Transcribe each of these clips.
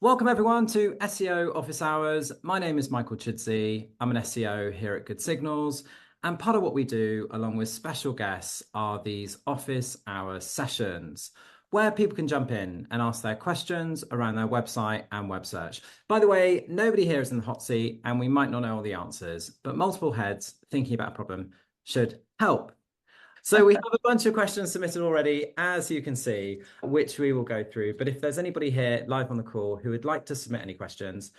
Welcome everyone to SEO Office Hours. My name is Michael Chidzey. I'm an SEO here at Good Signals. And part of what we do, along with special guests, are these office hour sessions where people can jump in and ask their questions around their website and web search. By the way, nobody here is in the hot seat and we might not know all the answers, but multiple heads thinking about a problem should help. So we have a bunch of questions submitted already, as you can see, which we will go through. But if there's anybody here live on the call who would like to submit any questions,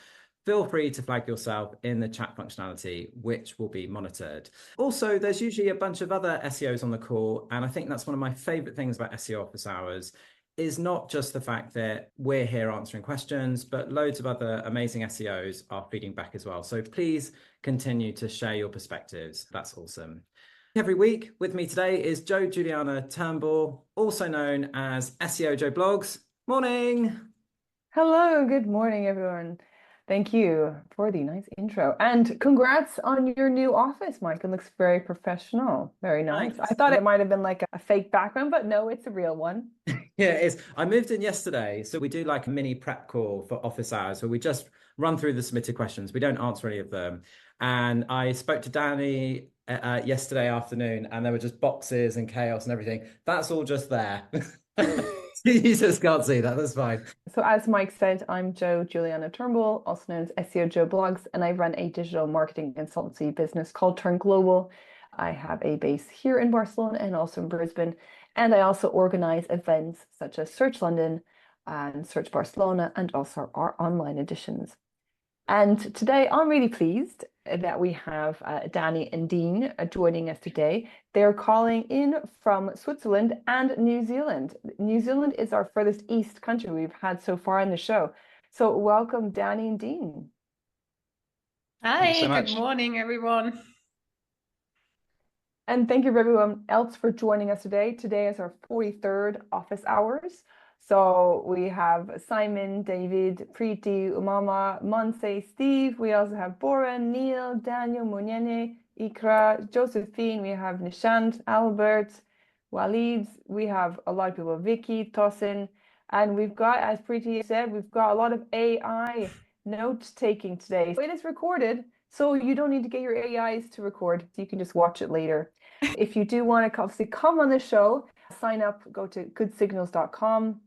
feel free to flag yourself in the chat functionality, which will be monitored. Also, there's usually a bunch of other SEOs on the call. And I think that's one of my favorite things about SEO Office Hours is not just the fact that we're here answering questions, but loads of other amazing SEOs are feeding back as well. So please continue to share your perspectives. That's awesome. Every week with me today is Juliana Turnbull, also known as SEO Joe Blogs. Morning. Hello, good morning, everyone. Thank you for the nice intro. And congrats on your new office, Mike. It looks very professional. Very nice. Thanks. I thought it might have been like a fake background, but no, it's a real one. Yeah, it is. I moved in yesterday, so we do like a mini prep call for office hours where we just run through the submitted questions. We don't answer any of them. And I spoke to Dani yesterday afternoon, and there were just boxes and chaos and everything. That's all just there. You just can't see that. That's fine. So as Mike said, I'm Juliana Turnbull, also known as SEO Joe Blogs, and I run a digital marketing consultancy business called Turn Global. I have a base here in Barcelona and also in Brisbane. And I also organize events such as Search London and Search Barcelona and also our online editions. And today I'm really pleased that we have Dani and Dean joining us today. They're calling in from Switzerland and New Zealand. New Zealand is our furthest east country we've had so far in the show. So welcome, Dani and Dean. Hi, so good morning, everyone. And thank you for everyone else for joining us today. Today is our 43rd office hours. So we have Simon, David, Preeti, Umama, Monse, Steve. We also have Bora, Neil, Daniel, Munyene, Ikra, Josephine. We have Nishant, Albert, Walid. We have a lot of people, Vicky, Tosin. And we've got, as Preeti said, we've got a lot of AI note taking today. It is recorded, so you don't need to get your AIs to record. You can just watch it later. If you do want to obviously come on the show, sign up, go to goodsignals.com.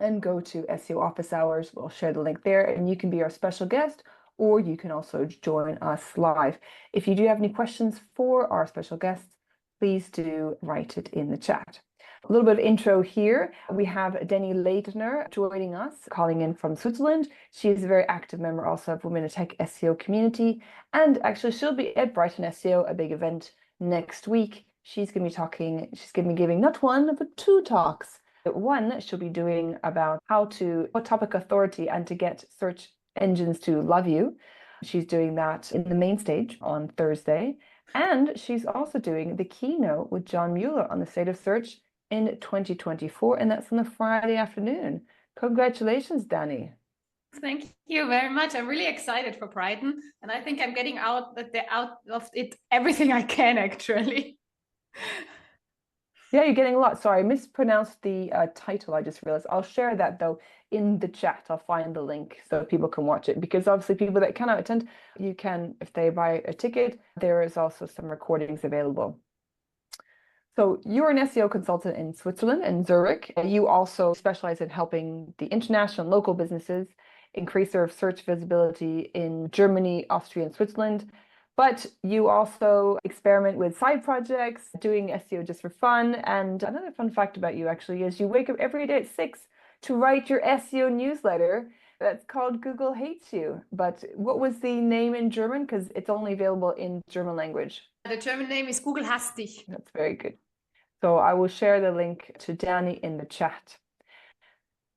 and go to SEO Office Hours. We'll share the link there and you can be our special guest, or you can also join us live. If you do have any questions for our special guests, please do write it in the chat. A little bit of intro here. We have Dani Leitner joining us, calling in from Switzerland. She is a very active member also of Women in Tech SEO community. And actually she'll be at Brighton SEO, a big event next week. She's going to be giving not one, but two talks. One she'll be doing about what topic authority and to get search engines to love you. She's doing that in the main stage on Thursday. And she's also doing the keynote with John Mueller on the state of search in 2024. And that's on the Friday afternoon. Congratulations, Dani. Thank you very much. I'm really excited for Brighton. And I think I'm getting out of it everything I can, actually. Yeah, you're getting a lot. Sorry, I mispronounced the title. I just realized. I'll share that though in the chat. I'll find the link so people can watch it, because obviously people that cannot attend, you can, if they buy a ticket, there is also some recordings available. So you're an SEO consultant in Switzerland and Zurich. You also specialize in helping the international and local businesses increase their search visibility in Germany, Austria, and Switzerland. But you also experiment with side projects, doing SEO just for fun. And another fun fact about you actually is you wake up every day at 6 to write your SEO newsletter that's called Google Hates You. But what was the name in German? Because it's only available in German language. The German name is Google hasst dich. That's very good. So I will share the link to Dani in the chat.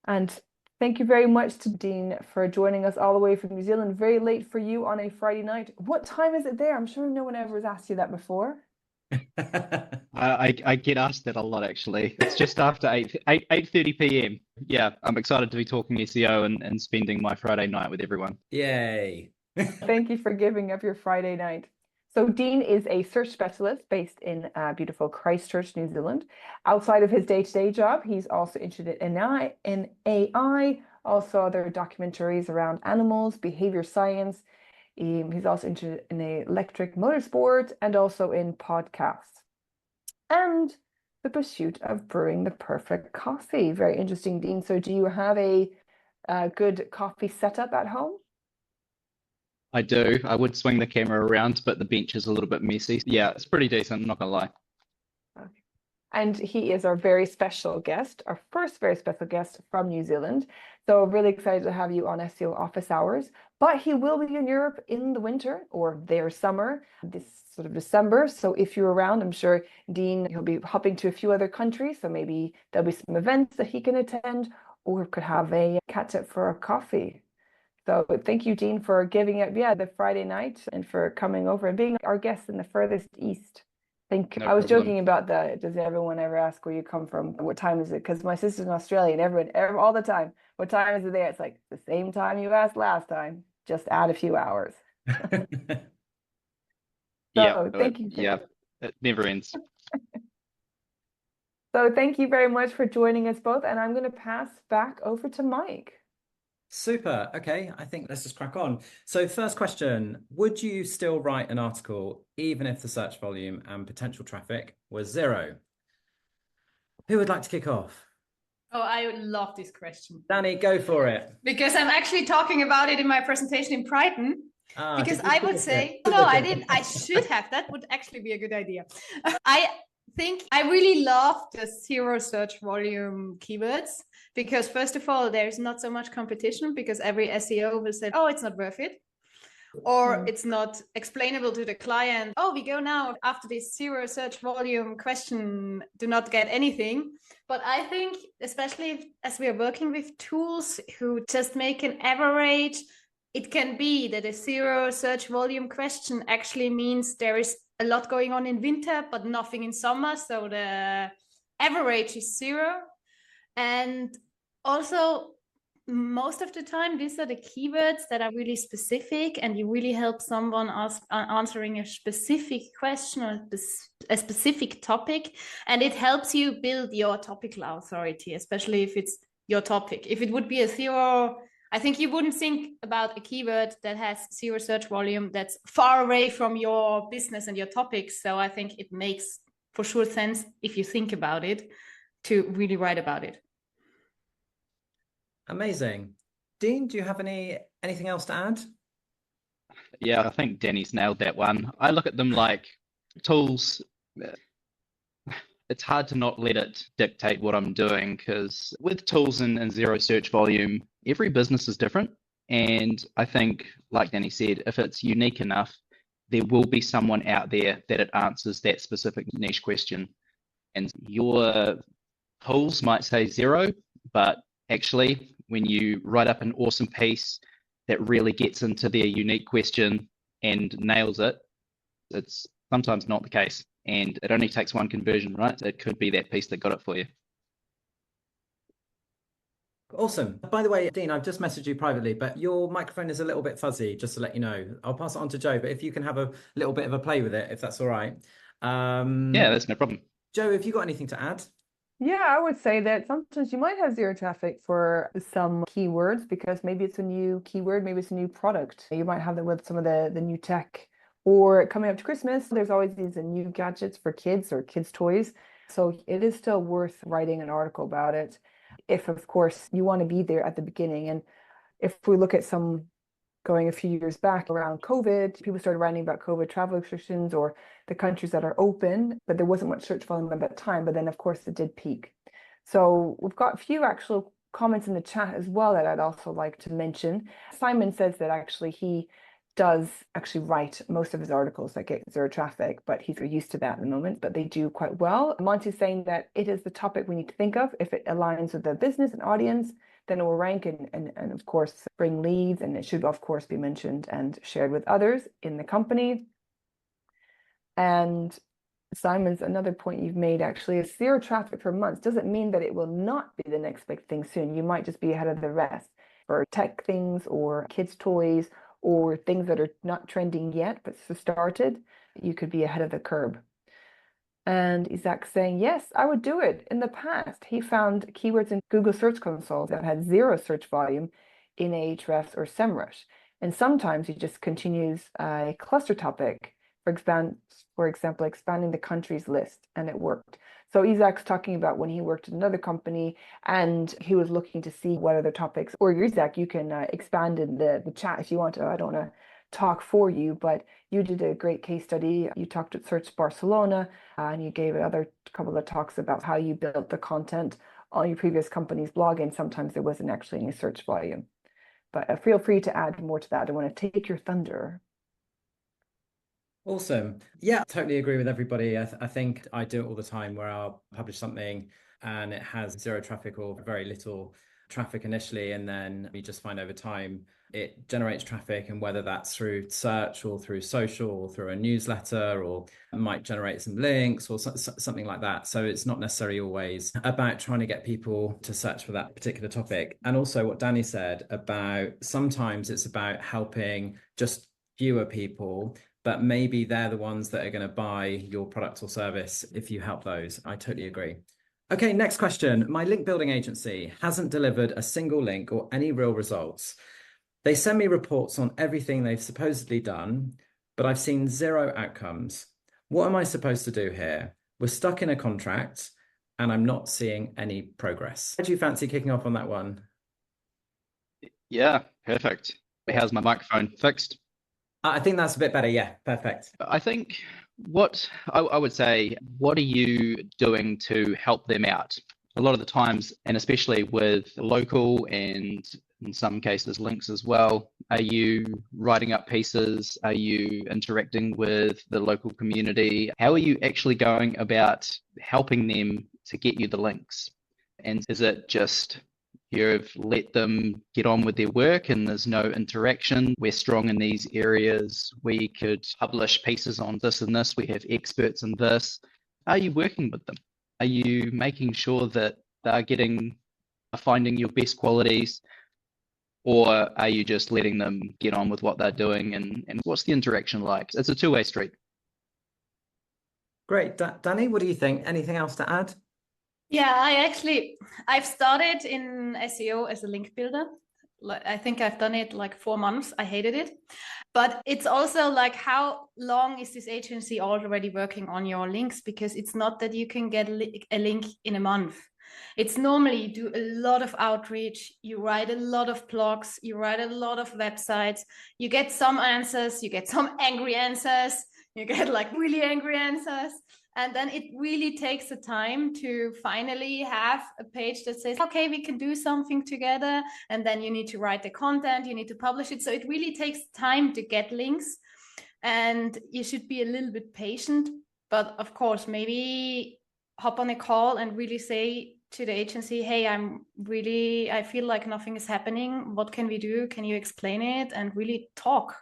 And thank you very much to Dean for joining us all the way from New Zealand. Very late for you on a Friday night. What time is it there? I'm sure no one ever has asked you that before. I get asked that a lot, actually. It's just after 8:30 p.m. Yeah, I'm excited to be talking SEO and spending my Friday night with everyone. Yay. Thank you for giving up your Friday night. So Dean is a search specialist based in beautiful Christchurch, New Zealand. Outside of his day-to-day job, he's also interested in AI, also other documentaries around animals, behavior science. He's also interested in electric motorsport and also in podcasts. And the pursuit of brewing the perfect coffee. Very interesting, Dean. So do you have a good coffee setup at home? I do. I would swing the camera around, but the bench is a little bit messy. Yeah, it's pretty decent, I'm not gonna lie. Okay. And he is our very special guest, our first very special guest from New Zealand. So really excited to have you on SEO Office Hours. But he will be in Europe in the winter or their summer, this sort of December. So if you're around, I'm sure Dean, he'll be hopping to a few other countries. So maybe there'll be some events that he can attend or could have a catch up for a coffee. So thank you, Dean, for giving up, the Friday night and for coming over and being our guest in the furthest east. No I was problem. joking about does everyone ever ask where you come from? What time is it? Because my sister's in Australia and everyone, all the time, what time is it there? It's like the same time you asked last time, just add a few hours. Yeah, Thank you. yeah, it never ends. So thank you very much for joining us both. And I'm going to pass back over to Mike. Super. Okay, I think let's just crack on. So first question, would you still write an article even if the search volume and potential traffic was zero? Who would like to kick off? Oh, I would love this question. Danny, go for it. Because I'm actually talking about it in my presentation in Brighton. Because I would say, no, I didn't. I should have. That would actually be a good idea. I think I really love the zero search volume keywords because first of all, there's not so much competition because every SEO will say, oh, it's not worth it. Or it's not explainable to the client. Oh, we go now after this zero search volume question, do not get anything. But I think, especially as we are working with tools who just make an average, it can be that a zero search volume question actually means there is a lot going on in winter, but nothing in summer. So the average is zero. And also, most of the time, these are the keywords that are really specific and you really help someone answering a specific question or a specific topic. And it helps you build your topical authority, especially if it's your topic. If it would be a zero, I think you wouldn't think about a keyword that has zero search volume that's far away from your business and your topics. So I think it makes for sure sense if you think about it to really write about it. Amazing. Dean, do you have anything else to add? Yeah, I think Danny's nailed that one. I look at them like tools. It's hard to not let it dictate what I'm doing because with tools and zero search volume, every business is different. And I think, like Danny said, if it's unique enough, there will be someone out there that it answers that specific niche question. And your tools might say zero, but actually, when you write up an awesome piece that really gets into their unique question and nails it, it's sometimes not the case. And it only takes one conversion, right? It could be that piece that got it for you. Awesome. By the way, Dean, I've just messaged you privately, but your microphone is a little bit fuzzy, just to let you know. I'll pass it on to Joe, but if you can have a little bit of a play with it, if that's all right. Yeah, that's no problem. Joe, have you got anything to add? Yeah, I would say that sometimes you might have zero traffic for some keywords because maybe it's a new keyword, maybe it's a new product. You might have that with some of the new tech. Or coming up to Christmas, there's always these new gadgets for kids or kids' toys. So it is still worth writing an article about it if, of course, you want to be there at the beginning. And if we look at some going a few years back around COVID, people started writing about COVID travel restrictions or the countries that are open, but there wasn't much search volume at that time. But then, of course, it did peak. So we've got a few actual comments in the chat as well that I'd also like to mention. Simon says that actually he does actually write most of his articles that get zero traffic, but he's used to that at the moment, but they do quite well. Monty's saying that it is the topic we need to think of. If it aligns with the business and audience, then it will rank and of course bring leads, and it should of course be mentioned and shared with others in the company. And Simon's another point you've made actually is zero traffic for months doesn't mean that it will not be the next big thing soon. You might just be ahead of the rest for tech things or kids' toys or things that are not trending yet but started. You could be ahead of the curve. And Isaac saying, yes, I would do it. In the past, he found keywords in Google Search Console that had zero search volume in Ahrefs or SEMrush. And sometimes he just continues a cluster topic, for example, expanding the countries list, and it worked. So Isaac's talking about when he worked at another company and he was looking to see what other topics, or Isaac, you can expand in the chat if you want to. I don't want to talk for you, but you did a great case study. You talked at Search Barcelona, and you gave another couple of talks about how you built the content on your previous company's blog, and sometimes there wasn't actually any search volume. But feel free to add more to that. I want to take your thunder. Awesome. Yeah, totally agree with everybody. I think I do it all the time where I'll publish something and it has zero traffic or very little traffic initially, and then we just find over time it generates traffic, and whether that's through search or through social or through a newsletter, or it might generate some links or something like that. So it's not necessarily always about trying to get people to search for that particular topic. And also what Dani said about sometimes it's about helping just fewer people, but maybe they're the ones that are going to buy your product or service if you help those. I totally agree. Okay, next question. My link building agency hasn't delivered a single link or any real results. They send me reports on everything they've supposedly done, but I've seen zero outcomes. What am I supposed to do here? We're stuck in a contract and I'm not seeing any progress. Do you fancy kicking off on that one? Yeah, perfect. How's my microphone fixed? I think that's a bit better. Yeah, perfect. I think what I would say, what are you doing to help them out? A lot of the times, and especially with local and in some cases links as well, are you writing up pieces? Are you interacting with the local community? How are you actually going about helping them to get you the links? And is it just you've let them get on with their work and there's no interaction? We're strong in these areas. We could publish pieces on this and this. We have experts in this. Are you working with them? Are you making sure that they're finding your best qualities? Or are you just letting them get on with what they're doing? And what's the interaction like? It's a two-way street. Great. Dani, what do you think? Anything else to add? Yeah, I've started in SEO as a link builder. I think I've done it like 4 months. I hated it. But it's also like, how long is this agency already working on your links? Because it's not that you can get a link in a month. It's normally you do a lot of outreach, you write a lot of blogs, you write a lot of websites, you get some answers, you get some angry answers, you get like really angry answers. And then it really takes the time to finally have a page that says, okay, we can do something together. And then you need to write the content, you need to publish it. So it really takes time to get links, and you should be a little bit patient. But of course, maybe hop on a call and really say to the agency, hey, I feel like nothing is happening. What can we do? Can you explain it? And really talk.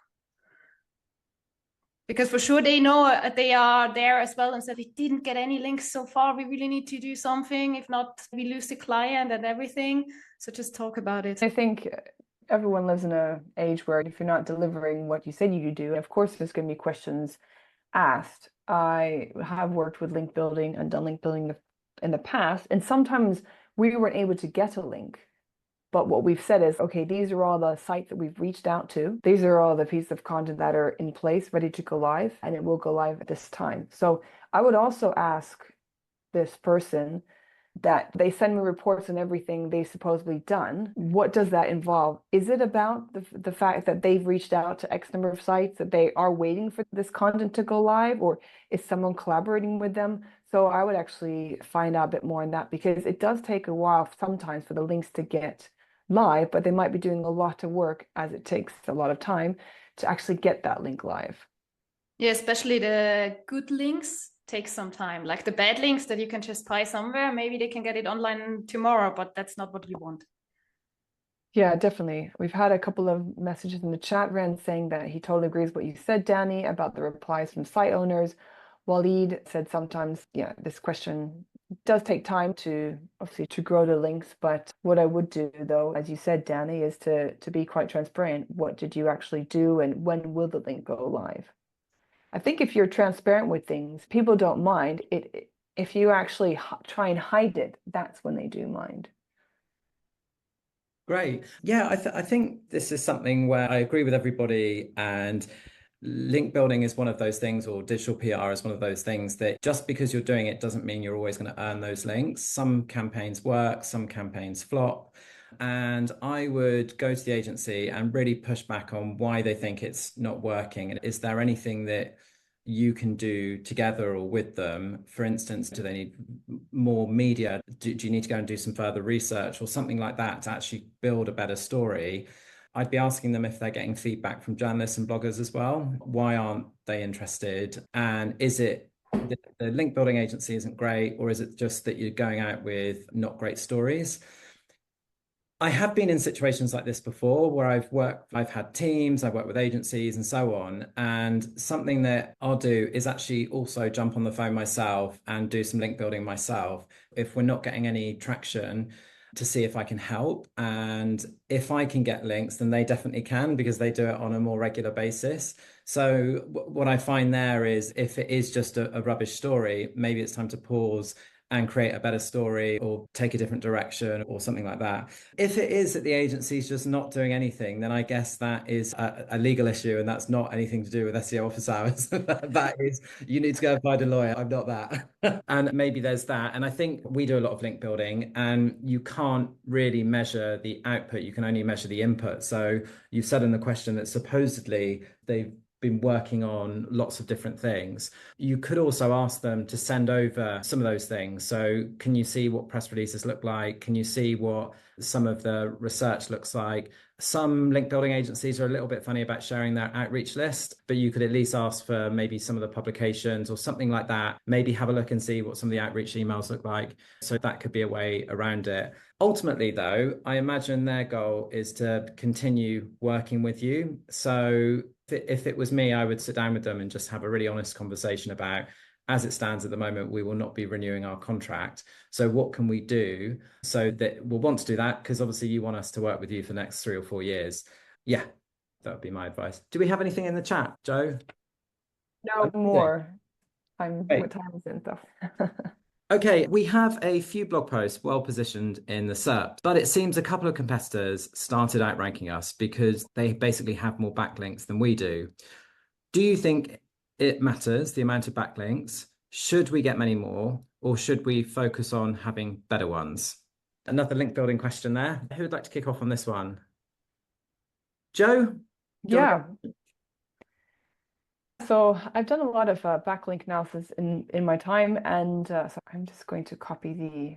Because for sure they know they are there as well and said, we didn't get any links so far. We really need to do something. If not, we lose the client and everything. So just talk about it. I think everyone lives in an age where if you're not delivering what you said you do, of course there's going to be questions asked. I have worked with link building and done link building in the past, and sometimes we weren't able to get a link. But what we've said is, okay, these are all the sites that we've reached out to. These are all the pieces of content that are in place, ready to go live, and it will go live at this time. So I would also ask this person that they send me reports on everything they've supposedly done. What does that involve? Is it about the fact that they've reached out to X number of sites, that they are waiting for this content to go live, or is someone collaborating with them? So I would actually find out a bit more on that, because it does take a while sometimes for the links to get live, but they might be doing a lot of work, as it takes a lot of time to actually get that link live. Yeah, especially the good links take some time. Like the bad links that you can just buy somewhere, maybe they can get it online tomorrow, but that's not what you want. Yeah, definitely. We've had a couple of messages in the chat, Ren, saying that he totally agrees with what you said, Dani, about the replies from site owners. Walid said sometimes, yeah, this question does take time to obviously to grow the links, but what I would do though, as you said, Dani, is to be quite transparent. What did you actually do, and when will the link go live? I think if you're transparent with things, people don't mind it. If you actually try and hide it, that's when they do mind. Great. Yeah, I think this is something where I agree with everybody, and link building is one of those things, or digital PR is one of those things that just because you're doing it doesn't mean you're always going to earn those links. Some campaigns work, some campaigns flop. And I would go to the agency and really push back on why they think it's not working. And is there anything that you can do together or with them? For instance, do they need more media? Do you need to go and do some further research or something like that to actually build a better story? I'd be asking them if they're getting feedback from journalists and bloggers as well. Why aren't they interested? And is it the link building agency isn't great, or is it just that you're going out with not great stories? I have been in situations like this before where I've had teams, I've worked with agencies and so on. And something that I'll do is actually also jump on the phone myself and do some link building myself if we're not getting any traction, to see if I can help. And if I can get links, then they definitely can, because they do it on a more regular basis. So what I find there is, if it is just a rubbish story, maybe it's time to pause and create a better story or take a different direction or something like that. If it is that the agency is just not doing anything, then I guess that is a legal issue, and that's not anything to do with SEO office hours. That is, you need to go and find a lawyer. I'm not that. And maybe there's that. And I think we do a lot of link building, and you can't really measure the output. You can only measure the input. So you've said in the question that supposedly they've been working on lots of different things. You could also ask them to send over some of those things. So can you see what press releases look like? Can you see what some of the research looks like? Some link building agencies are a little bit funny about sharing their outreach list, but you could at least ask for maybe some of the publications or something like that. Maybe have a look and see what some of the outreach emails look like. So that could be a way around it. Ultimately, though, I imagine their goal is to continue working with you. So if it was me, I would sit down with them and just have a really honest conversation about, as it stands at the moment, we will not be renewing our contract. So what can we do so that we'll want to do that? Because obviously you want us to work with you for the next 3 or 4 years. Yeah, that would be my advice. Do we have anything in the chat, Joe? No more. What time is it and stuff? Okay, we have a few blog posts well positioned in the SERP, but it seems a couple of competitors started outranking us because they basically have more backlinks than we do. Do you think it matters, the amount of backlinks? Should we get many more, or should we focus on having better ones? Another link building question there. Who would like to kick off on this one? Joe? Yeah. So I've done a lot of backlink analysis in my time, and so I'm just going to copy the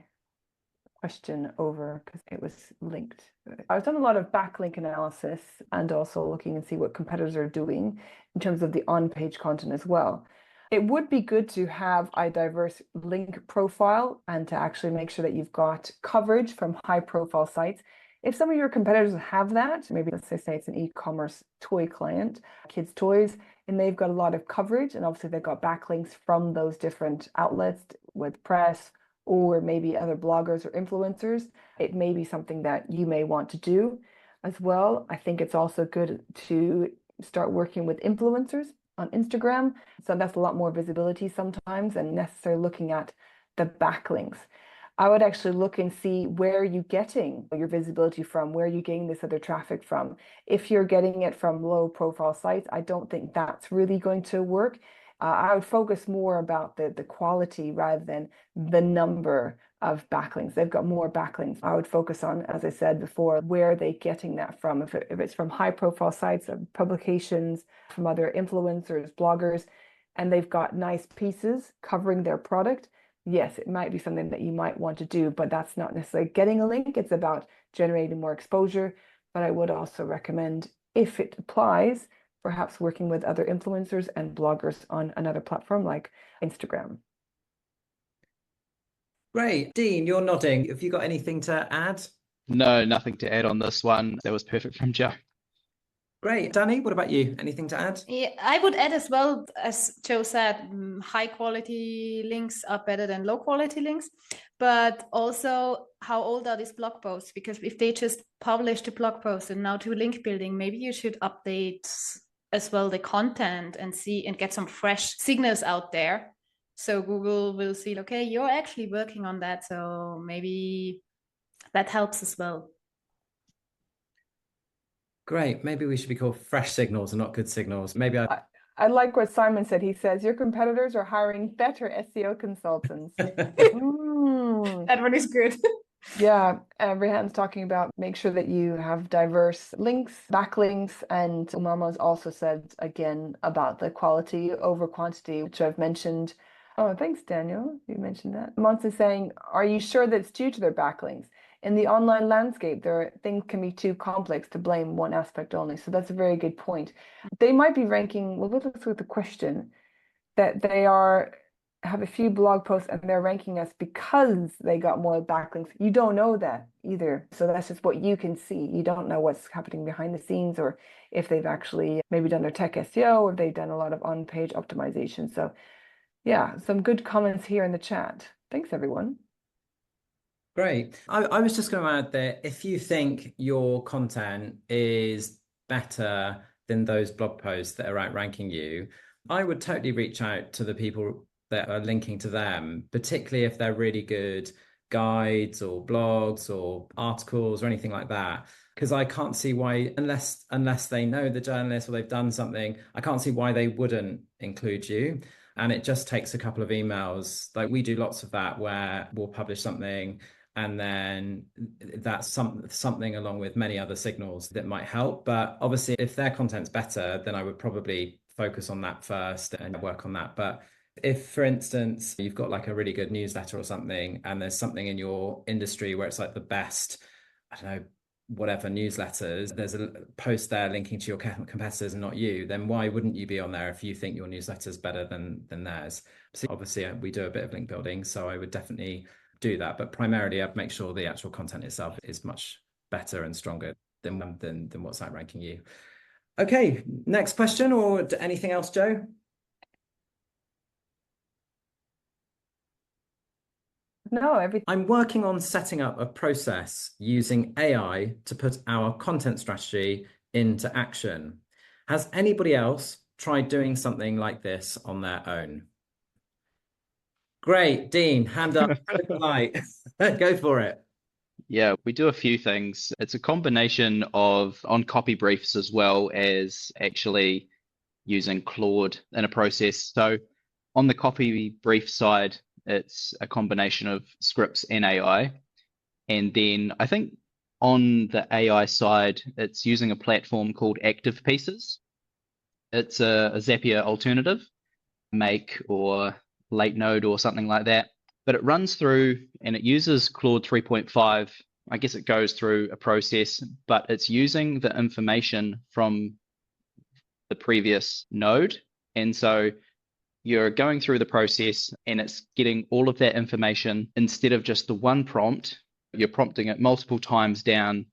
question over because it was linked. I've done a lot of backlink analysis and also looking and see what competitors are doing in terms of the on-page content as well. It would be good to have a diverse link profile and to actually make sure that you've got coverage from high-profile sites. If some of your competitors have that, maybe let's say it's an e-commerce toy client, kids' toys, and they've got a lot of coverage, and obviously they've got backlinks from those different outlets with press or maybe other bloggers or influencers, it may be something that you may want to do as well. I think it's also good to start working with influencers on Instagram. So that's a lot more visibility sometimes than necessarily looking at the backlinks. I would actually look and see where you're getting your visibility from, where you're getting this other traffic from. If you're getting it from low profile sites, I don't think that's really going to work. I would focus more about the quality rather than the number of backlinks. They've got more backlinks. I would focus on, as I said before, where are they getting that from? If it's from high profile sites, publications, from other influencers, bloggers, and they've got nice pieces covering their product, yes, it might be something that you might want to do, but that's not necessarily getting a link. It's about generating more exposure. But I would also recommend, if it applies, perhaps working with other influencers and bloggers on another platform like Instagram. Great. Dean, you're nodding. Have you got anything to add? No, nothing to add on this one. That was perfect from Joe. Great. Dani, what about you? Anything to add? Yeah, I would add as well, as Joe said, high quality links are better than low quality links. But also, how old are these blog posts? Because if they just published a blog post and now do link building, maybe you should update as well the content and see and get some fresh signals out there. So Google will see, okay, you're actually working on that. So maybe that helps as well. Great. Maybe we should be called fresh signals and not good signals. Maybe I like what Simon said. He says, your competitors are hiring better SEO consultants. That one is good. Yeah, Rehan's talking about make sure that you have diverse links, backlinks, and Umama's also said again about the quality over quantity, which I've mentioned. Oh, thanks, Daniel. You mentioned that. Mons is saying, are you sure that it's due to their backlinks? In the online landscape, things can be too complex to blame one aspect only. So that's a very good point. They might be ranking, well, let's look at the question, that they have a few blog posts and they're ranking us because they got more backlinks. You don't know that either. So that's just what you can see. You don't know what's happening behind the scenes, or if they've actually maybe done their tech SEO, or they've done a lot of on-page optimization. So yeah, some good comments here in the chat. Thanks, everyone. Great. I was just going to add that if you think your content is better than those blog posts that are outranking you, I would totally reach out to the people that are linking to them, particularly if they're really good guides or blogs or articles or anything like that. Because I can't see why, unless they know the journalist or they've done something, I can't see why they wouldn't include you. And it just takes a couple of emails. Like we do lots of that where we'll publish something and then that's something along with many other signals that might help. But obviously, if their content's better, then I would probably focus on that first and work on that. But if, for instance, you've got like a really good newsletter or something, and there's something in your industry where it's like the best, I don't know, whatever newsletters, there's a post there linking to your competitors and not you, then why wouldn't you be on there if you think your newsletter is better than theirs? So obviously, we do a bit of link building, so I would definitely do that, but primarily I'd make sure the actual content itself is much better and stronger than what's outranking you. Okay, next question, or anything else, Joe? No, everything. I'm working on setting up a process using AI to put our content strategy into action. Has anybody else tried doing something like this on their own? Great, Dean, hand up, light. Go for it. Yeah, we do a few things. It's a combination of on copy briefs as well as actually using Claude in a process. So on the copy brief side, it's a combination of scripts and AI. And then I think on the AI side, it's using a platform called Active Pieces. It's a Zapier alternative, Make or Late Node or something like that. But it runs through and it uses Claude 3.5. I guess it goes through a process, but it's using the information from the previous node. And so you're going through the process and it's getting all of that information instead of just the one prompt. You're prompting it multiple times down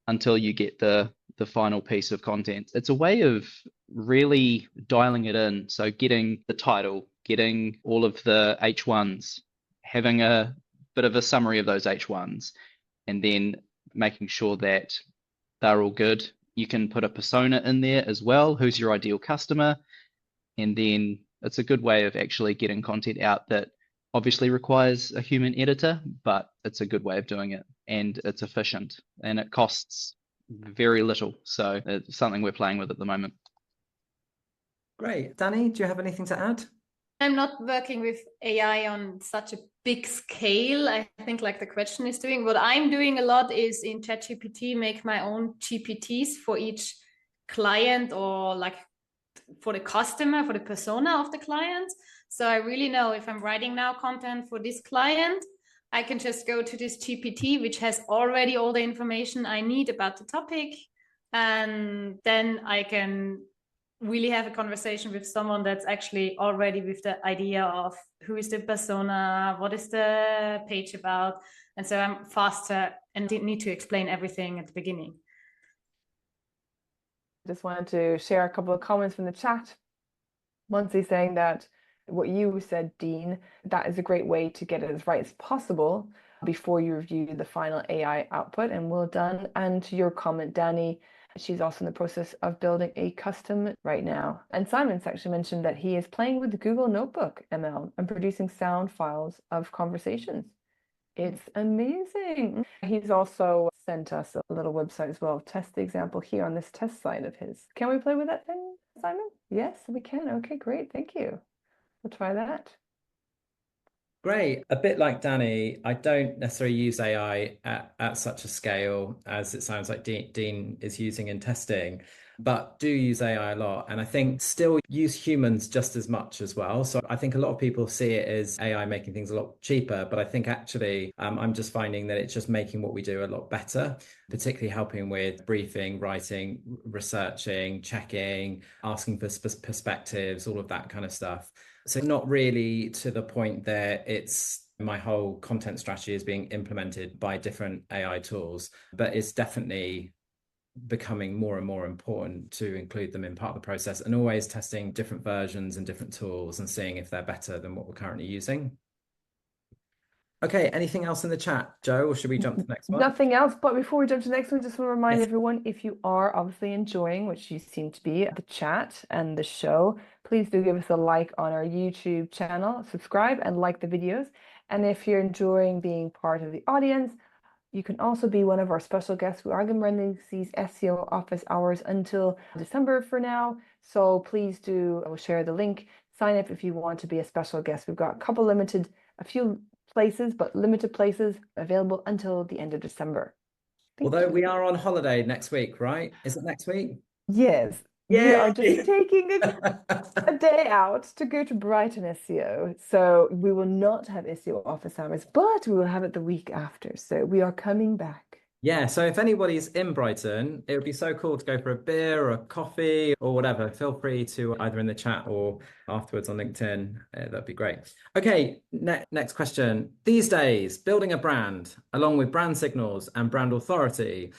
until you get the final piece of content. It's a way of really dialing it in. So getting the title, getting all of the H1s, having a bit of a summary of those H1s, and then making sure that they're all good. You can put a persona in there as well. Who's your ideal customer? And then it's a good way of actually getting content out that obviously requires a human editor, but it's a good way of doing it. And it's efficient and it costs very little. So it's something we're playing with at the moment. Great. Dani, do you have anything to add? I'm not working with AI on such a big scale. I think like the question is doing. What I'm doing a lot is in ChatGPT, make my own GPTs for each client or like for the customer, for the persona of the client. So I really know if I'm writing now content for this client, I can just go to this GPT, which has already all the information I need about the topic. And then I can really have a conversation with someone that's actually already with the idea of who is the persona, what is the page about. And so I'm faster and didn't need to explain everything at the beginning. Just wanted to share a couple of comments from the chat. Muncie saying that what you said, Dean, that is a great way to get it as right as possible before you review the final AI output, and well done. And to your comment, Dani, She's also in the process of building a custom right now. And Simon's actually mentioned that he is playing with the Google Notebook ML and producing sound files of conversations. It's amazing. He's also sent us a little website as well. Test the example here on this test site of his. Can we play with that then, Simon? Yes, we can. Okay, great. Thank you. We'll try that. Great. A bit like Dani, I don't necessarily use AI at such a scale as it sounds like Dean is using in testing, but do use AI a lot. And I think still use humans just as much as well. So I think a lot of people see it as AI making things a lot cheaper, but I think actually I'm just finding that it's just making what we do a lot better, particularly helping with briefing, writing, researching, checking, asking for perspectives, all of that kind of stuff. So not really to the point that it's my whole content strategy is being implemented by different AI tools, but it's definitely becoming more and more important to include them in part of the process, and always testing different versions and different tools and seeing if they're better than what we're currently using. Okay, anything else in the chat, Joe, or should we jump to the next one? Nothing else, but before we jump to the next one, just want to remind everyone, if you are obviously enjoying, which you seem to be, the chat and the show, please do give us a like on our YouTube channel, subscribe and like the videos. And if you're enjoying being part of the audience, you can also be one of our special guests. We are going to run these SEO office hours until December for now. So please do share the link, sign up if you want to be a special guest. We've got a few places, but limited places available until the end of December. Although we are on holiday next week, right? Is it next week? Yes. Yay! We are just taking a day out to go to Brighton SEO. So we will not have SEO office hours, but we will have it the week after. So we are coming back. Yeah, so if anybody's in Brighton, it would be so cool to go for a beer or a coffee or whatever. Feel free to either in the chat or afterwards on LinkedIn. That'd be great. Okay, next question. These days, building a brand along with brand signals and brand authority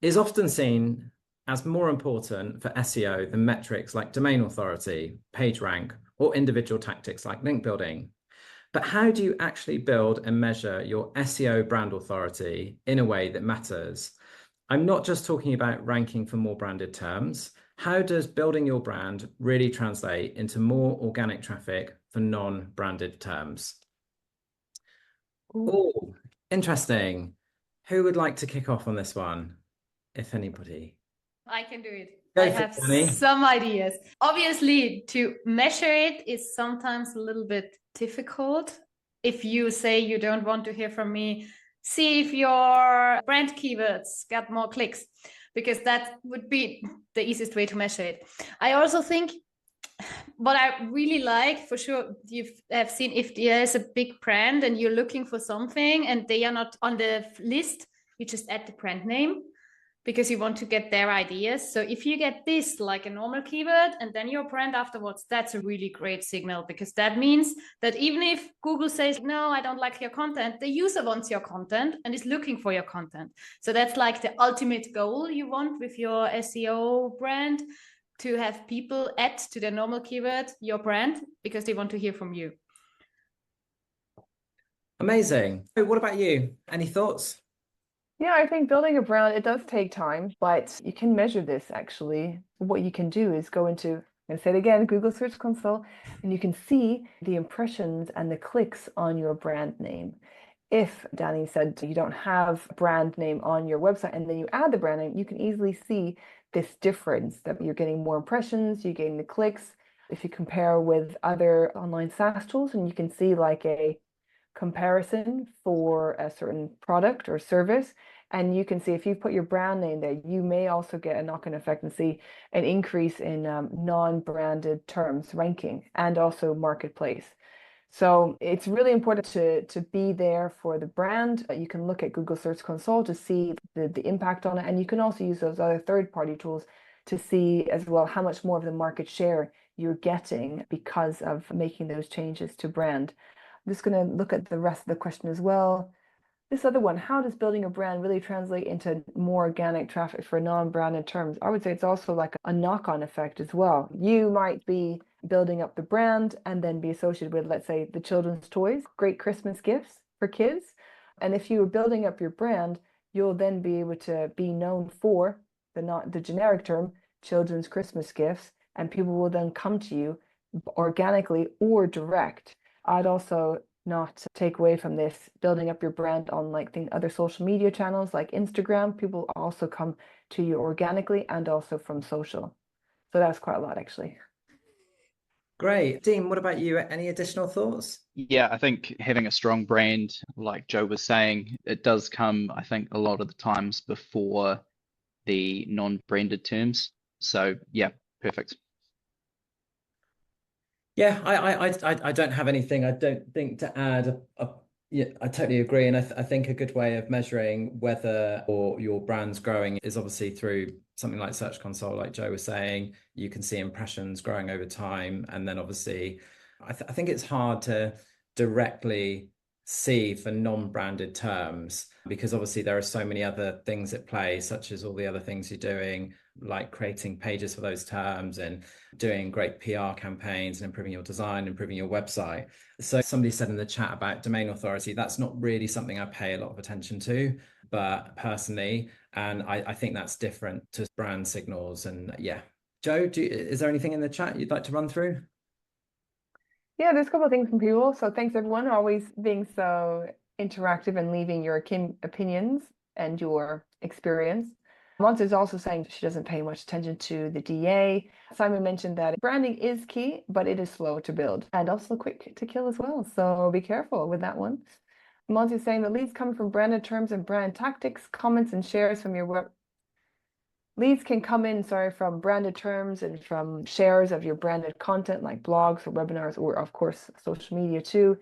is often seen as more important for SEO than metrics like domain authority, page rank, or individual tactics like link building. But how do you actually build and measure your SEO brand authority in a way that matters? I'm not just talking about ranking for more branded terms. How does building your brand really translate into more organic traffic for non-branded terms? Oh, interesting. Who would like to kick off on this one, if anybody? I can do it. I have some ideas. Obviously, to measure it is sometimes a little bit difficult. If you say you don't want to hear from me, see if your brand keywords get more clicks, because that would be the easiest way to measure it. I also think what I really like, for sure, you have seen if there is a big brand and you're looking for something and they are not on the list, you just add the brand name, because you want to get their ideas. So if you get this like a normal keyword and then your brand afterwards, that's a really great signal, because that means that even if Google says, no, I don't like your content, the user wants your content and is looking for your content. So that's like the ultimate goal you want with your SEO brand, to have people add to their normal keyword your brand because they want to hear from you. Amazing. What about you? Any thoughts? Yeah, I think building a brand, it does take time, but you can measure this actually. What you can do is go into, I'm going to say it again, Google Search Console, and you can see the impressions and the clicks on your brand name. If Dani said you don't have brand name on your website and then you add the brand name, you can easily see this difference, that you're getting more impressions, you're getting the clicks. If you compare with other online SaaS tools, and you can see like a comparison for a certain product or service, and you can see if you put your brand name there, you may also get a knock-on effect and see an increase in non-branded terms ranking and also marketplace. So it's really important to be there for the brand. You can look at Google Search Console to see the impact on it, and you can also use those other third-party tools to see as well how much more of the market share you're getting because of making those changes to brand. I'm just going to look at the rest of the question as well. This other one, how does building a brand really translate into more organic traffic for non-branded terms? I would say it's also like a knock-on effect as well. You might be building up the brand and then be associated with, let's say, the children's toys, great Christmas gifts for kids. And if you were building up your brand, you'll then be able to be known for the generic term, children's Christmas gifts, and people will then come to you organically or direct. I'd also not take away from this, building up your brand on like the other social media channels like Instagram. People also come to you organically and also from social. So that's quite a lot, actually. Great. Dean, what about you? Any additional thoughts? Yeah, I think having a strong brand, like Joe was saying, it does come, I think, a lot of the times before the non-branded terms. So yeah, perfect. Yeah, I don't have anything. I don't think to add. Yeah, I totally agree, and I think a good way of measuring whether or your brand's growing is obviously through something like Search Console, like Joe was saying. You can see impressions growing over time, and then obviously, I think it's hard to directly see for non-branded terms because obviously there are so many other things at play, such as all the other things you're doing, like creating pages for those terms and doing great PR campaigns and improving your design, improving your website. So somebody said in the chat about domain authority, that's not really something I pay a lot of attention to, but personally, and I think that's different to brand signals. And yeah, Joe, is there anything in the chat you'd like to run through? Yeah, there's a couple of things from people. So thanks everyone always being so interactive and leaving your opinions and your experience. Monse is also saying she doesn't pay much attention to the DA. Simon mentioned that branding is key, but it is slow to build and also quick to kill as well. So be careful with that one. Monse is saying the leads come from branded terms and brand tactics, comments and shares from your web. Leads can come in, from branded terms and from shares of your branded content like blogs or webinars or, of course, social media too.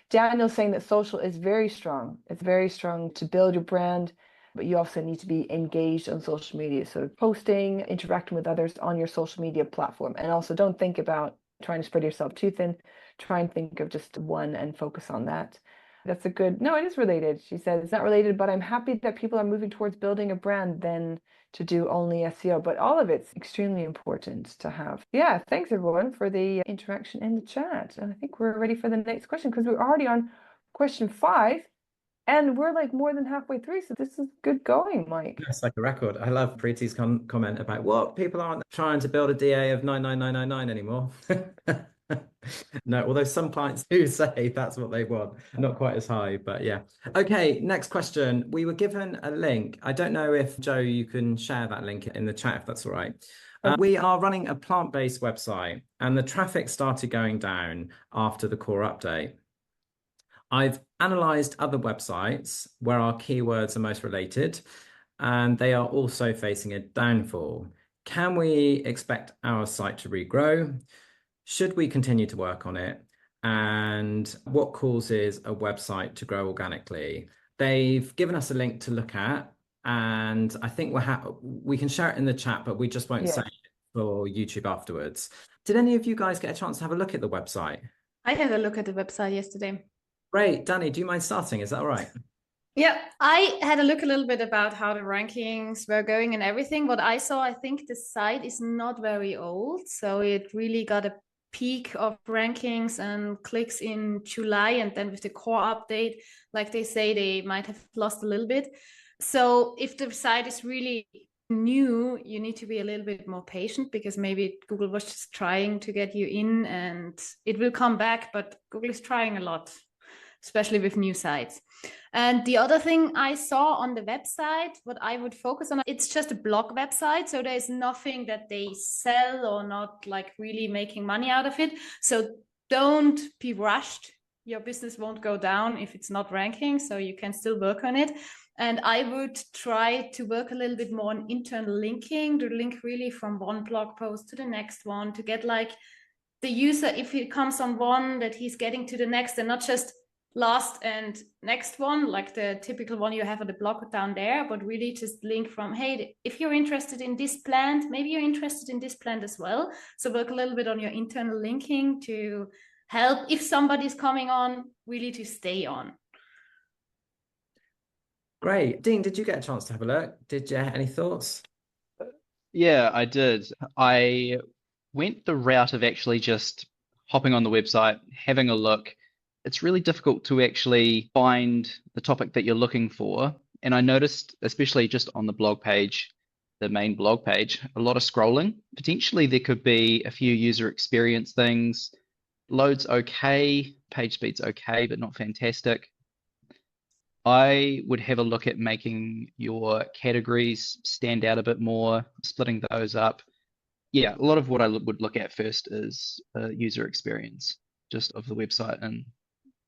Daniel's saying that social is very strong. It's very strong to build your brand, but you also need to be engaged on social media. So posting, interacting with others on your social media platform. And also don't think about trying to spread yourself too thin. Try and think of just one and focus on that. That's a good, no, it is related. She said, it's not related, but I'm happy that people are moving towards building a brand than to do only SEO, but all of it's extremely important to have. Yeah, thanks everyone for the interaction in the chat. And I think we're ready for the next question because we're already on question 5 and we're like more than halfway through. So this is good going, Mike. It's like a record. I love Preeti's comment about what people aren't trying to build a DA of 99999 anymore. No, although some clients do say that's what they want. Not quite as high, but yeah. Okay, next question. We were given a link. I don't know if, Joe, you can share that link in the chat if that's all right. We are running a plant-based website and the traffic started going down after the core update. I've analyzed other websites where our keywords are most related and they are also facing a downfall. Can we expect our site to regrow? Should we continue to work on it? And what causes a website to grow organically? They've given us a link to look at, and I think we can share it in the chat, but we just won't say it for YouTube afterwards. Did any of you guys get a chance to have a look at the website? I had a look at the website yesterday. Great. Dani, do you mind starting? Is that all right? Yeah, I had a look a little bit about how the rankings were going and everything. What I saw, I think the site is not very old. So it really got a peak of rankings and clicks in July, and then with the core update, like they say, they might have lost a little bit. So if the site is really new, you need to be a little bit more patient because maybe Google was just trying to get you in and it will come back, but Google is trying a lot, especially with new sites. And the other thing I saw on the website, what I would focus on, it's just a blog website. So there's nothing that they sell or not like really making money out of it. So don't be rushed. Your business won't go down if it's not ranking. So you can still work on it. And I would try to work a little bit more on internal linking, to link really from one blog post to the next one, to get like the user, if he comes on one, that he's getting to the next and not just last and next one, like the typical one you have on the blog down there, but really just link from, hey, if you're interested in this plant, maybe you're interested in this plant as well. So work a little bit on your internal linking to help if somebody's coming on, really to stay on. Great. Dean, did you get a chance to have a look? Did you have any thoughts? Yeah, I did. I went the route of actually just hopping on the website, having a look. It's really difficult to actually find the topic that you're looking for. And I noticed, especially just on the blog page, the main blog page. A lot of scrolling. Potentially there could be a few user experience things. Load's okay, page speed's okay, but not fantastic. I would have a look at making your categories stand out a bit more, splitting those up. Yeah, a lot of what I would look at first is user experience, just of the website and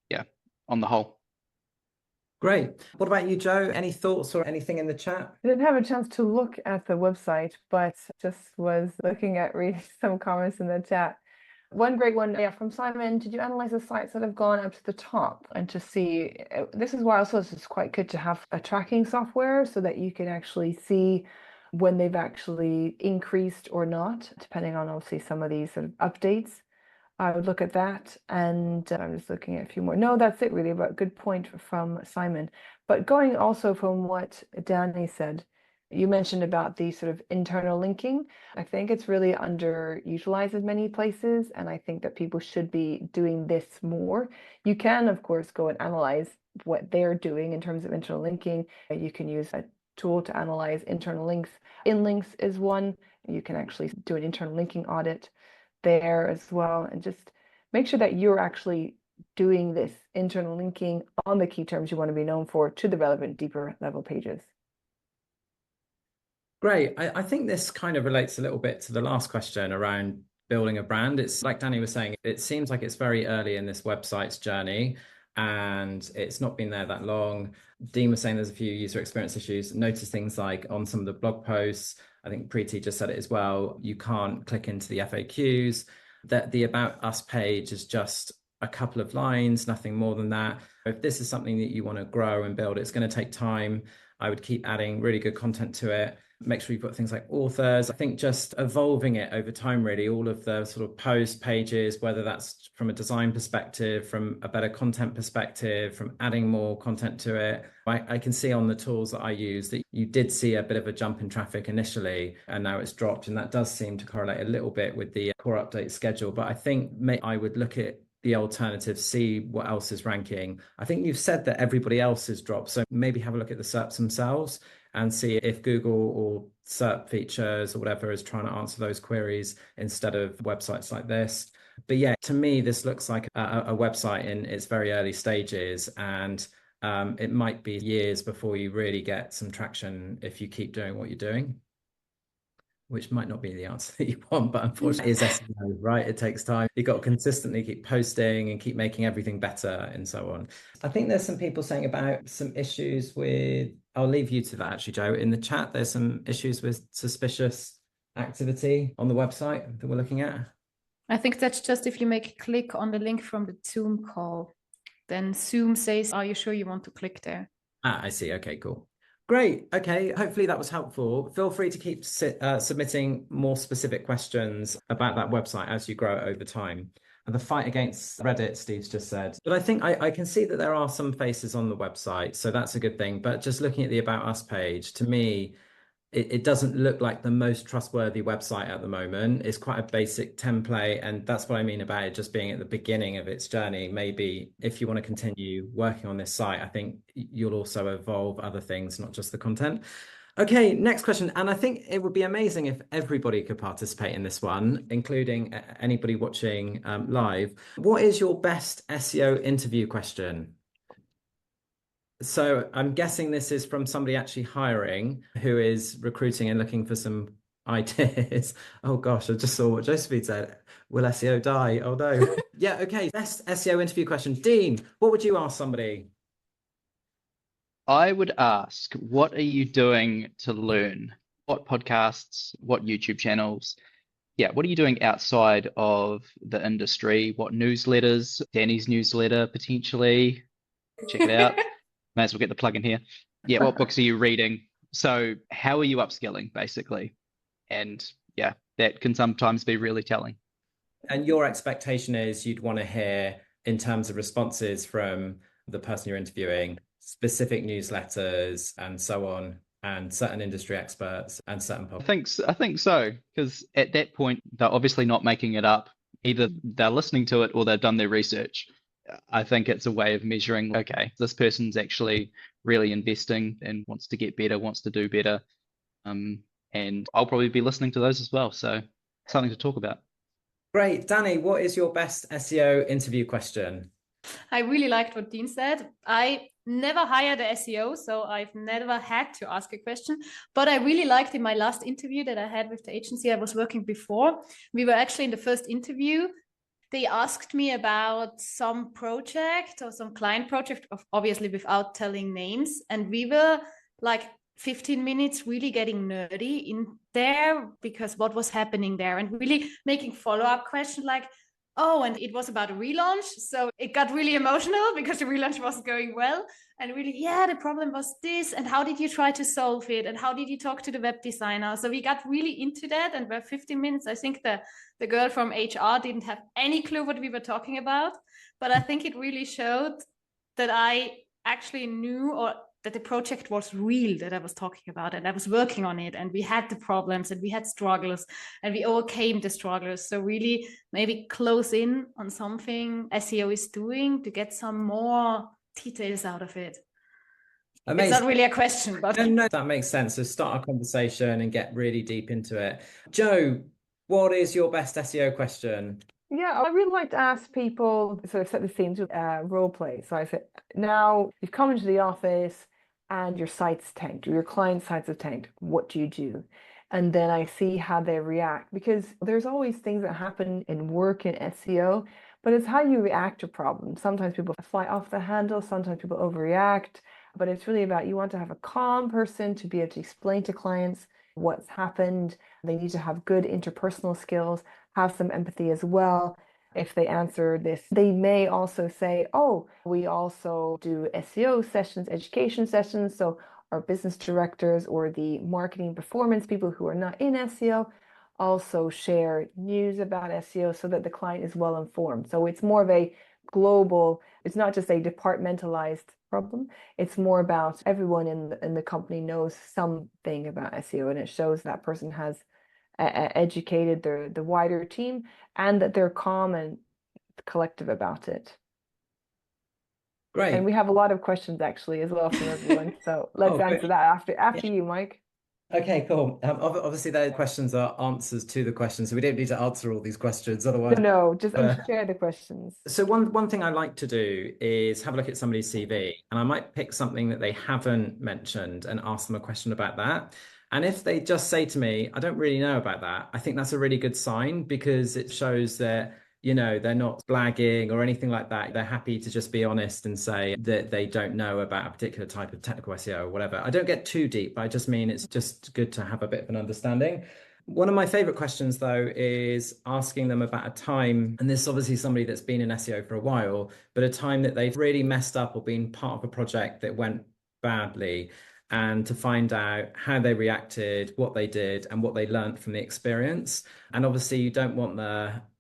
yeah, on the whole. Great. What about you, Joe? Any thoughts or anything in the chat? I didn't have a chance to look at the website, but just was looking at reading some comments in the chat. One great one, yeah, from Simon. Did you analyze the sites that have gone up to the top and to see? This is why also it's quite good to have a tracking software so that you can actually see when they've actually increased or not, depending on obviously some of these sort of updates. I would look at that, and I'm just looking at a few more. No, that's it really, but good point from Simon. But going also from what Dani said, you mentioned about the sort of internal linking. I think it's really underutilized in many places, and I think that people should be doing this more. You can, of course, go and analyze what they're doing in terms of internal linking. You can use a tool to analyze internal links. InLinks is one. You can actually do an internal linking audit there as well, and just make sure that you're actually doing this internal linking on the key terms you want to be known for to the relevant deeper level pages. Great. I think this kind of relates a little bit to the last question around building a brand. It's like Dani was saying, it seems like it's very early in this website's journey and it's not been there that long. Dean was saying there's a few user experience issues. Notice things like on some of the blog posts, I think Preeti just said it as well, you can't click into the FAQs, that the About Us page is just a couple of lines, nothing more than that. If this is something that you want to grow and build, it's going to take time. I would keep adding really good content to it. Make sure you've got things like authors. I think just evolving it over time, really, all of the sort of post pages, whether that's from a design perspective, from a better content perspective, from adding more content to it. I can see on the tools that I use that you did see a bit of a jump in traffic initially, and now it's dropped. And that does seem to correlate a little bit with the core update schedule. But I think I would look at the alternatives, see what else is ranking. I think you've said that everybody else has dropped. So maybe have a look at the SERPs themselves and see if Google or SERP features or whatever is trying to answer those queries instead of websites like this. But yeah, to me, this looks like a website in its very early stages, and it might be years before you really get some traction if you keep doing what you're doing, which might not be the answer that you want, but unfortunately it's SEO, right? It takes time. You've got to consistently keep posting and keep making everything better and so on. I think there's some people saying about some issues with, I'll leave you to that actually, Joe. In the chat, there's some issues with suspicious activity on the website that we're looking at. I think that's just if you make a click on the link from the Zoom call, then Zoom says, are you sure you want to click there? I see. Okay, cool. Great. Okay. Hopefully that was helpful. Feel free to keep submitting more specific questions about that website as you grow it over time. And the fight against Reddit, Steve's just said. But I think I can see that there are some faces on the website, so that's a good thing. But just looking at the About Us page, to me, it doesn't look like the most trustworthy website at the moment. It's quite a basic template, and that's what I mean about it just being at the beginning of its journey. Maybe if you want to continue working on this site, I think you'll also evolve other things, not just the content. Okay, next question. And I think it would be amazing if everybody could participate in this one, including anybody watching live. What is your best SEO interview question? So I'm guessing this is from somebody actually hiring who is recruiting and looking for some ideas. Oh gosh, I just saw what Josephine said. Will SEO die? Oh no. Yeah, okay. Best SEO interview question. Dean, what would you ask somebody? I would ask, what are you doing to learn? What podcasts, what YouTube channels? Yeah, what are you doing outside of the industry? What newsletters? Dani's newsletter, potentially. Check it out. May as well get the plug in here. Yeah, what books are you reading? So how are you upskilling, basically? And yeah, that can sometimes be really telling. And your expectation is you'd want to hear, in terms of responses from the person you're interviewing, specific newsletters and so on, and certain industry experts and certain podcasts. I think so, because at that point, they're obviously not making it up. Either they're listening to it or they've done their research. I think it's a way of measuring, okay, this person's actually really investing and wants to get better, wants to do better. and I'll probably be listening to those as well. So something to talk about. Great. Dani, what is your best SEO interview question? I really liked what Dean said. I never hired a SEO, so I've never had to ask a question. But I really liked in my last interview that I had with the agency I was working before. We were actually in the first interview. They asked me about some project or some client project, obviously without telling names. And we were like 15 minutes really getting nerdy in there because what was happening there, and really making follow-up questions like, oh, and it was about a relaunch. So it got really emotional because the relaunch wasn't going well. And really, yeah, the problem was this. And how did you try to solve it? And how did you talk to the web designer? So we got really into that. And by 15 minutes, I think the girl from HR didn't have any clue what we were talking about. But I think it really showed that I actually knew, or that the project was real, that I was talking about, and I was working on it, and we had the problems and we had struggles and we overcame the struggles. So really maybe close in on something SEO is doing to get some more details out of it. Amazing. It's not really a question, but no, that makes sense. So start a conversation and get really deep into it. Joe, what is your best SEO question? Yeah, I really like to ask people, sort of set the scene to role play. So I said, now you've come into the office and your site's tanked, or your client sites have tanked. What do you do? And then I see how they react, because there's always things that happen in work in SEO, but it's how you react to problems. Sometimes people fly off the handle, sometimes people overreact, but it's really about, you want to have a calm person to be able to explain to clients what's happened. They need to have good interpersonal skills, have some empathy as well. If they answer this, they may also say, oh, we also do SEO sessions, education sessions. So our business directors or the marketing performance people who are not in SEO also share news about SEO so that the client is well informed. So it's more of a global, it's not just a departmentalized problem. It's more about everyone in the company knows something about SEO, and it shows that person has educated the wider team and that they're calm and collective about it. Great. And we have a lot of questions actually as well from everyone. So let's answer that after you, Mike. Okay, cool. Obviously, the questions are answers to the questions, so we don't need to answer all these questions. Otherwise, no, just share the questions. So one thing I like to do is have a look at somebody's CV, and I might pick something that they haven't mentioned and ask them a question about that. And if they just say to me, I don't really know about that, I think that's a really good sign, because it shows that, you know, they're not blagging or anything like that. They're happy to just be honest and say that they don't know about a particular type of technical SEO or whatever. I don't get too deep, but I just mean it's just good to have a bit of an understanding. One of my favorite questions, though, is asking them about a time, and this is obviously somebody that's been in SEO for a while, but a time that they've really messed up or been part of a project that went badly, and to find out how they reacted, what they did, and what they learned from the experience. And obviously, you don't want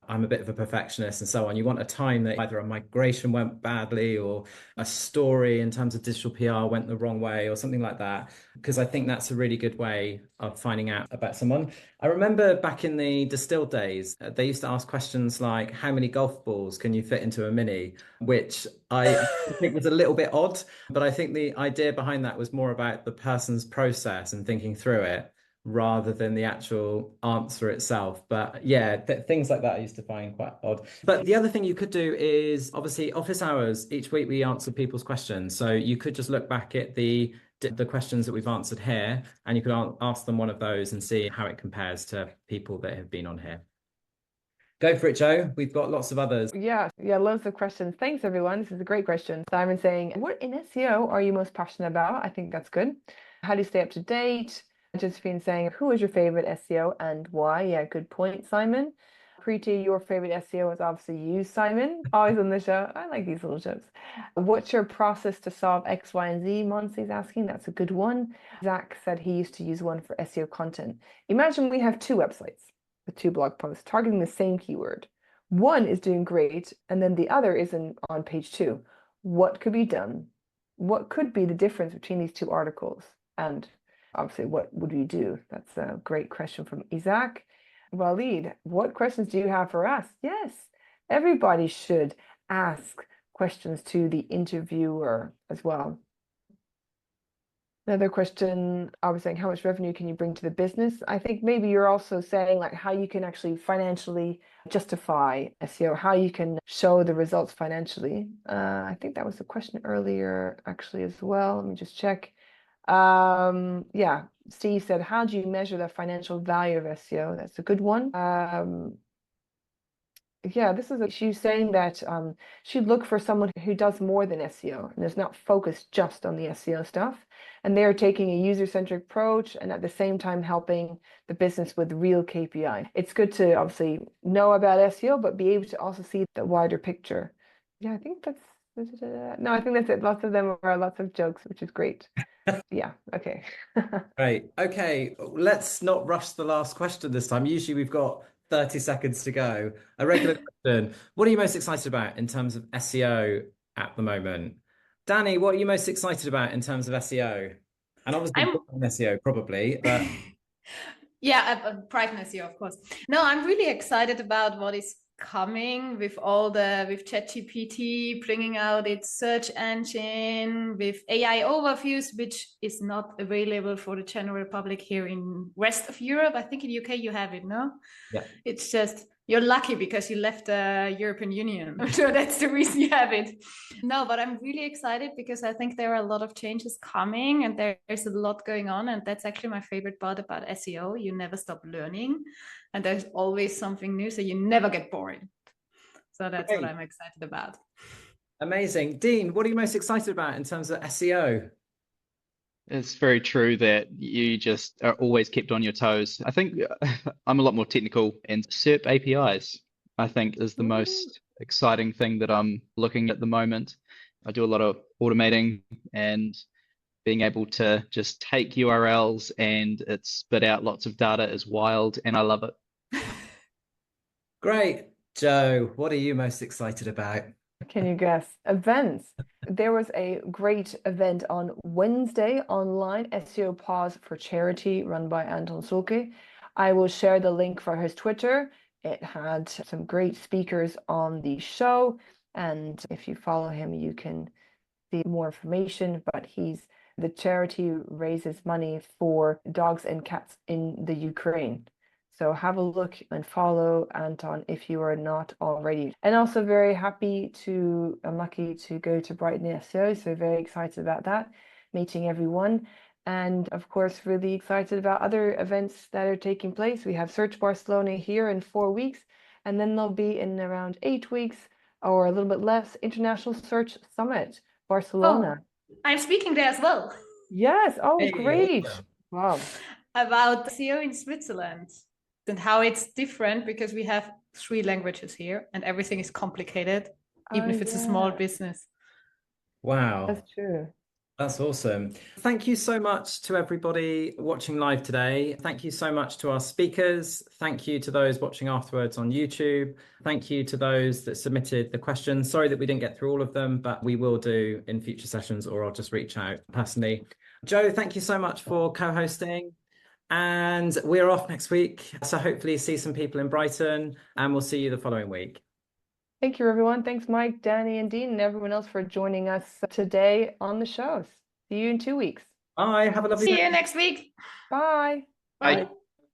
I'm a bit of a perfectionist and so on. You want a time that either a migration went badly or a story in terms of digital PR went the wrong way or something like that, because I think that's a really good way of finding out about someone. I remember back in the distilled days, they used to ask questions like, how many golf balls can you fit into a Mini? Which I think was a little bit odd, but I think the idea behind that was more about the person's process and thinking through it, rather than the actual answer itself. But yeah, things like that I used to find quite odd. But the other thing you could do is, obviously, office hours. Each week we answer people's questions. So you could just look back at the questions that we've answered here, and you could ask them one of those and see how it compares to people that have been on here. Go for it, Joe. We've got lots of others. Yeah, loads of questions. Thanks, everyone. This is a great question. Simon saying, what in SEO are you most passionate about? I think that's good. How do you stay up to date? Josephine saying, who is your favorite SEO and why? Yeah, good point, Simon. Preeti, your favorite SEO is obviously you, Simon. Always on the show. I like these little jokes. What's your process to solve X, Y, and Z? Monsi's asking. That's a good one. Zach said he used to use one for SEO content. Imagine we have two websites with two blog posts targeting the same keyword. One is doing great, and then the other is on page 2. What could be done? What could be the difference between these two articles? And obviously, what would we do? That's a great question from Isaac. Walid, what questions do you have for us? Yes, everybody should ask questions to the interviewer as well. Another question, I was saying, how much revenue can you bring to the business? I think maybe you're also saying like how you can actually financially justify SEO, how you can show the results financially. I think that was a question earlier actually as well. Let me just check. Yeah, Steve said, how do you measure the financial value of SEO? That's a good one. Yeah, she's saying that she'd look for someone who does more than SEO and is not focused just on the SEO stuff. And they're taking a user-centric approach and at the same time helping the business with real KPI. It's good to obviously know about SEO, but be able to also see the wider picture. Yeah, I think that's no, I think that's it. Lots of them are lots of jokes, which is great. Yeah, okay. Great. Okay, let's not rush the last question this time. Usually we've got 30 seconds to go. A regular question. What are you most excited about in terms of SEO at the moment? Dani, what are you most excited about in terms of SEO? And obviously SEO probably, but yeah, Brighton SEO, of course. No, I'm really excited about what is coming with ChatGPT bringing out its search engine, with AI overviews, which is not available for the general public here in rest of Europe. I think in UK you have it, no? Yeah. It's just you're lucky because you left the European Union. So that's the reason you have it. No, but I'm really excited because I think there are a lot of changes coming and there's a lot going on. And that's actually my favorite part about SEO. You never stop learning and there's always something new. So you never get bored. So that's what I'm excited about. Amazing. Dean, what are you most excited about in terms of SEO? It's very true that you just are always kept on your toes. I think I'm a lot more technical, and SERP APIs, I think, is the most exciting thing that I'm looking at the moment. I do a lot of automating and being able to just take URLs and it spit out lots of data is wild, and I love it. Great. Joe, what are you most excited about? Can you guess? Events. There was a great event on Wednesday online, SEO Pause for Charity, run by Anton Sulke. I will share the link for his Twitter. It had some great speakers on the show. And if you follow him, you can see more information. But the charity raises money for dogs and cats in the Ukraine. So have a look and follow Anton if you are not already. And also I'm lucky to go to Brighton SEO, so very excited about that, meeting everyone. And of course, really excited about other events that are taking place. We have Search Barcelona here in 4 weeks, and then there'll be in around 8 weeks or a little bit less, International Search Summit, Barcelona. Oh, I'm speaking there as well. Yes, great. Wow. About SEO in Switzerland. And how it's different because we have 3 languages here and everything is complicated, even if it's a small business. Wow. That's true. That's awesome. Thank you so much to everybody watching live today. Thank you so much to our speakers. Thank you to those watching afterwards on YouTube. Thank you to those that submitted the questions. Sorry that we didn't get through all of them, but we will do in future sessions, or I'll just reach out personally. Joe, thank you so much for co-hosting. And we're off next week. So hopefully see some people in Brighton, and we'll see you the following week. Thank you, everyone. Thanks, Mike, Dani, and Dean, and everyone else for joining us today on the shows. See you in 2 weeks. Bye. Have a lovely day. See you next week. Bye. Bye.